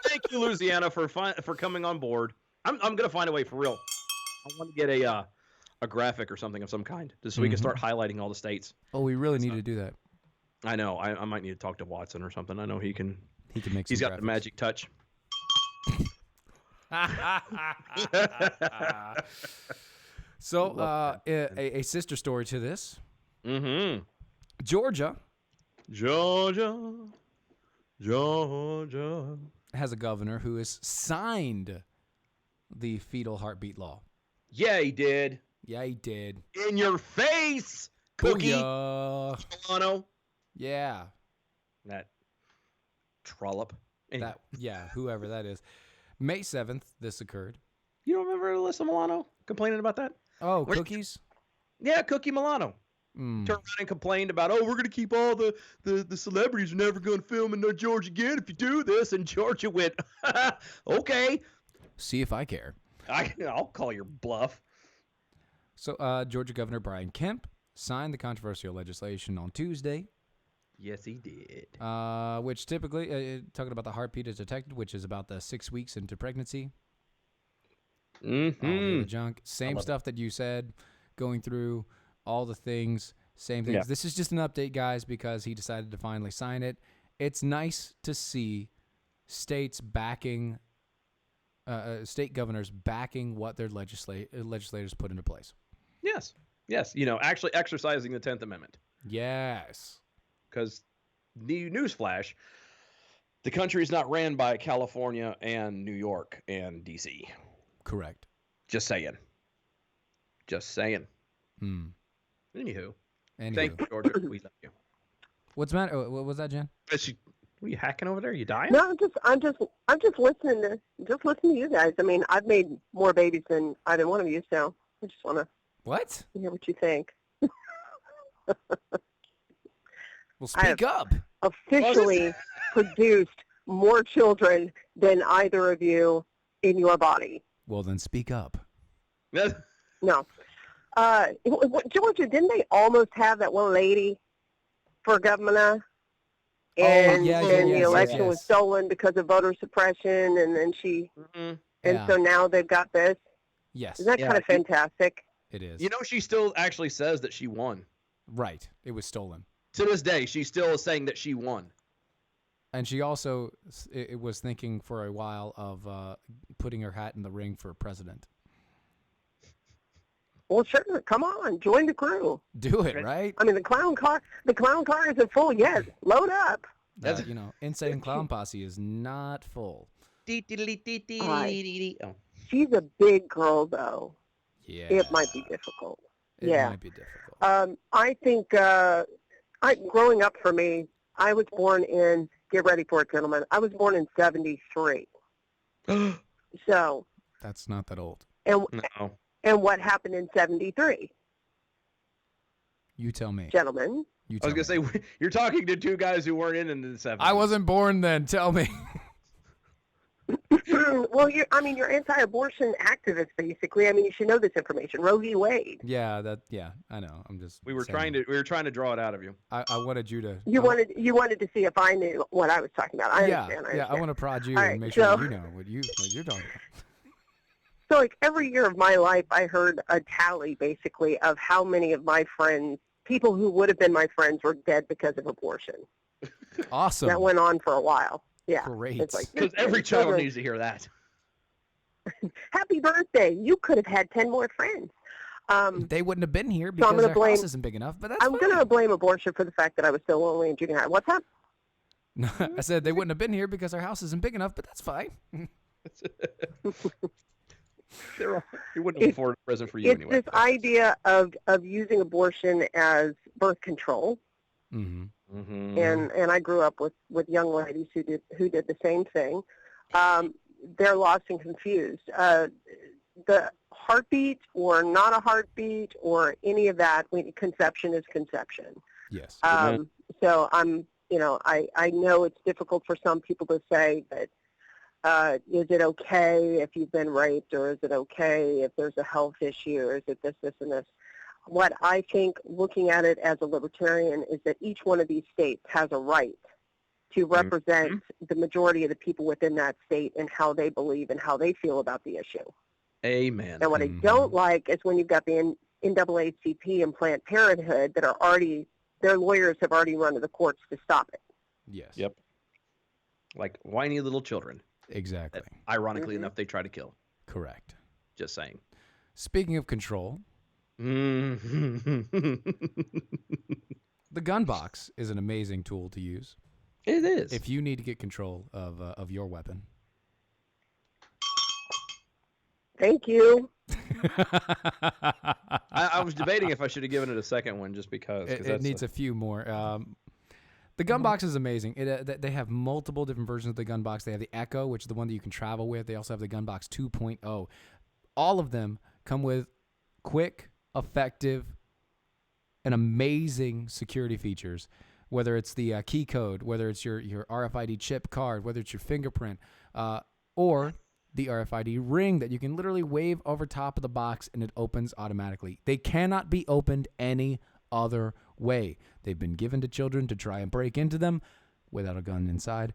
thank you, Louisiana, for coming on board. I'm gonna find a way for real. I want to get a graphic or something of some kind, just so we can start highlighting all the states. Oh, we really need to do that. I know. I might need to talk to Watson or something. I know he can. He can make. He's some got graphics. the magic touch. So, a sister story to this. Mm-hmm. Georgia Georgia has a governor who has signed the fetal heartbeat law. Yeah, he did. Yeah, he did. In your face, Cookie Booyah. Milano. Yeah. That trollop. Anyway. Whoever that is. May 7th, this occurred. You don't remember Alyssa Milano complaining about that? Oh, Where's- cookies? Yeah, Cookie Milano. Turned around and complained about, we're going to keep all the celebrities are never going to film in Georgia again if you do this. And Georgia went, okay. See if I care. I'll call your bluff. So, Georgia Governor Brian Kemp signed the controversial legislation on Tuesday. Yes, he did. Which typically, talking about the heartbeat is detected, which is about the 6 weeks into pregnancy. All the other junk. Same stuff that you said, going through all the things, same things. Yeah. This is just an update, guys, because he decided to finally sign it. It's nice to see states backing, state governors backing what their legislators put into place. Yes. Actually exercising the 10th Amendment. Yes. Because, newsflash, the country is not ran by California and New York and D.C. Correct. Just saying. Anywho. Thank you, Georgia. We love you. What's the matter? What was that, Jen? What are you hacking over there? Are you dying? No, I'm just listening to you guys. I mean, I've made more babies than either one of you, so I just want to What? hear what you think. Well, speak up. Officially produced more children than either of you in your body. Well, then speak up. No. Georgia, didn't they almost have that one lady for governor? And then the election was stolen because of voter suppression, and then so now they've got this. Yes. Isn't that kind of fantastic? It is. She still actually says that she won. Right. It was stolen. To this day, she still is saying that she won. And she also it was thinking for a while of putting her hat in the ring for president. Well, sure. Come on, join the crew. Do it, right? I mean, the clown car isn't full yet. Load up. Insane Clown Posse is not full. She's a big girl, though. Yeah. It might be difficult. It might be difficult. I think growing up for me, I was born in, get ready for it, gentlemen, I was born in 73. So. That's not that old. And what happened in 73? You tell me. Gentlemen. I was going to say, you're talking to two guys who weren't in the 70s. I wasn't born then. Tell me. Well, you're anti-abortion activist, basically. I mean, you should know this information. Roe v. Wade. Yeah, I know. I'm just. We were trying to draw it out of you. I wanted you to. You wanted to see if I knew what I was talking about. I understand. I want to prod you All and right, make sure so- you know what you're talking about. So, like, every year of my life, I heard a tally, basically, of how many of my friends, people who would have been my friends, were dead because of abortion. Awesome. That went on for a while. Yeah. Great. It's like, Because every child needs to hear that. Happy birthday. You could have had 10 more friends. They wouldn't have been here I'm because gonna their blame- house isn't big enough, but that's I'm fine. going to blame abortion for the fact that I was so lonely in junior high. What's that? I said they wouldn't have been here because our house isn't big enough, but that's fine. He wouldn't have afforded a present for you It's anyway. this idea of using abortion as birth control. Mm-hmm. Mm-hmm. And I grew up with young ladies who did the same thing. They're lost and confused. The heartbeat or not a heartbeat or any of that, conception is conception. Yes. So I know it's difficult for some people to say that, is it okay if you've been raped, or is it okay if there's a health issue, or is it this, and this? What I think, looking at it as a libertarian, is that each one of these states has a right to represent the majority of the people within that state and how they believe and how they feel about the issue. Amen. And what I don't like is when you've got the NAACP and Planned Parenthood that are already, their lawyers have already run to the courts to stop it. Yes. Yep. Like whiny little children. Exactly. That, ironically enough, they try to kill. Correct. Just saying. Speaking of control, Mm-hmm. the gun box is an amazing tool to use It is. if you need to get control of your weapon. Thank you. I was debating if I should have given it a second one just because. It needs a few more. The gun box is amazing. They have multiple different versions of the gun box. They have the Echo, which is the one that you can travel with. They also have the gun box 2.0. All of them come with quick, effective, and amazing security features. Whether it's the key code, whether it's your RFID chip card, whether it's your fingerprint, or the RFID ring that you can literally wave over top of the box and it opens automatically. They cannot be opened any other way. They've been given to children to try and break into them without a gun inside,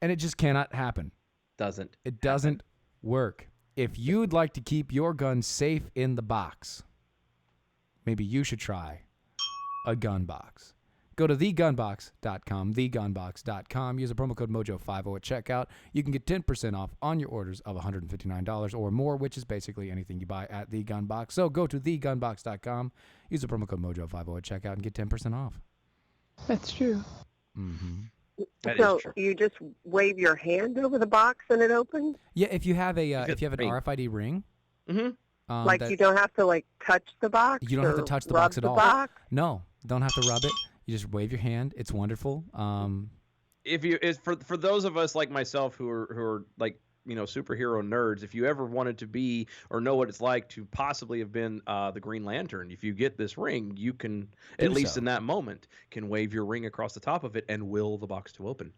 and it just cannot happen. It doesn't work. If you'd like to keep your gun safe in the box, maybe you should try a gun box. Go to thegunbox.com, thegunbox.com. Use the promo code MOJO50 at checkout. You can get 10% off on your orders of $159 or more, which is basically anything you buy at The Gun Box. So go to thegunbox.com, use the promo code MOJO50 at checkout, and get 10% off. That's true. Mm-hmm. That So is true. you just wave your hand over the box and it opens? Yeah, if you have an ring. RFID ring, Mm-hmm. Like you don't have to touch the box? You don't have to or touch the rub box at the all. box? No, don't have to rub it. You just wave your hand. It's wonderful. If you is for those of us like myself who are like superhero nerds, if you ever wanted to be or know what it's like to possibly have been the Green Lantern, if you get this ring, you can at least in that moment can wave your ring across the top of it and will the box to open.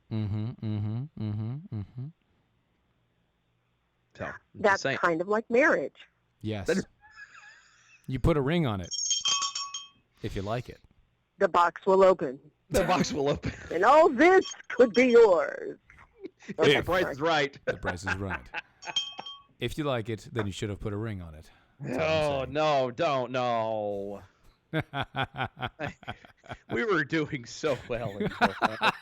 So I'm just That's saying. kind of like marriage. Yes. That- You put a ring on it if you like it. The box will open. The box will open. And all this could be yours. If the price is right. The price is right. If you like it, then you should have put a ring on it. That's all Oh I'm no! Don't no. saying. We were doing so well until that.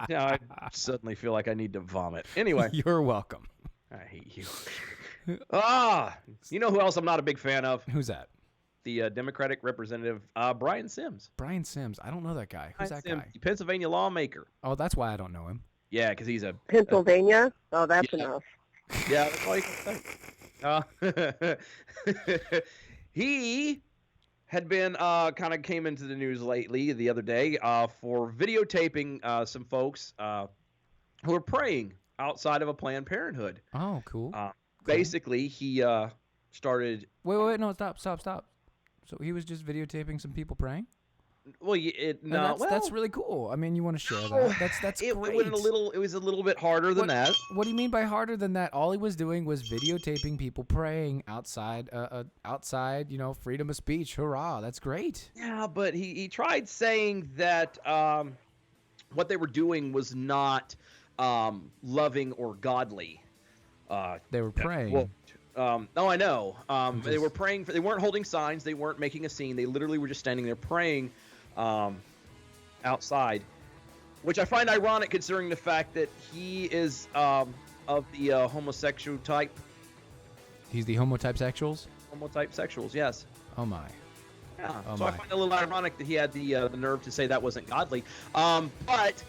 Now I suddenly feel like I need to vomit. Anyway, You're welcome. I hate you. You know who else I'm not a big fan of? Who's that? The Democratic Representative Brian Sims. Brian Sims. I don't know that guy. Who's that Brian guy? Sims, the Pennsylvania lawmaker. Oh, that's why I don't know him. Yeah, because he's a Pennsylvania? Oh, that's Yeah. enough. yeah. That's all you can say. He had been kind of came into the news lately the other day for videotaping some folks who are praying outside of a Planned Parenthood. Oh, cool. Basically, he started. Wait, no, stop. So he was just videotaping some people praying? Well, And no, that's really cool. I mean, you want to share that. That's it great. went it was a little bit harder than that. What do you mean by harder than that? All he was doing was videotaping people praying outside, freedom of speech. Hurrah. That's great. Yeah, but he tried saying that what they were doing was not loving or godly. They were praying. Well, no, I know. They just- were praying for. They weren't holding signs. They weren't making a scene. They literally were just standing there praying outside, which I find ironic considering the fact that he is of the homosexual type. He's the homotype sexuals? Homotype sexuals, yes. Oh, my. Yeah. Oh So I my. find it a little ironic that he had the nerve to say that wasn't godly. But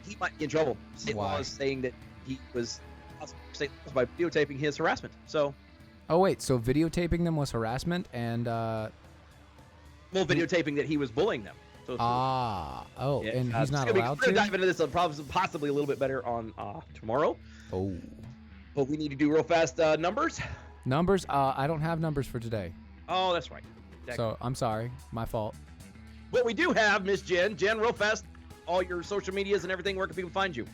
he might be in trouble. State law Why? is saying that he was by videotaping his harassment. So Oh wait, so videotaping them was harassment, and videotaping that he was bullying them. So and he's not we're allowed gonna to. dive into this possibly a little bit better on tomorrow. Oh, But we need to do real fast numbers. numbers. I don't have numbers for today, Oh, that's right. so I'm sorry, my fault. But we do have Miss Jen. Jen, real fast, all your social medias and everything. Where can people find you?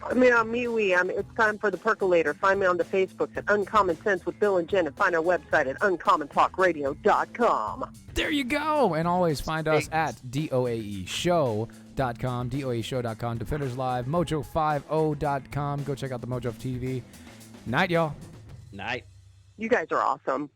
I mean, I'm MeWe. It's time for the Percolator. Find me on the Facebooks at Uncommon Sense with Bill and Jen, and find our website at uncommontalkradio.com. There you go. And always find us at doaeshow.com, doaeshow.com, Defenders Live, mojo50.com. Go check out the Mojo TV. Night, y'all. Night. You guys are awesome.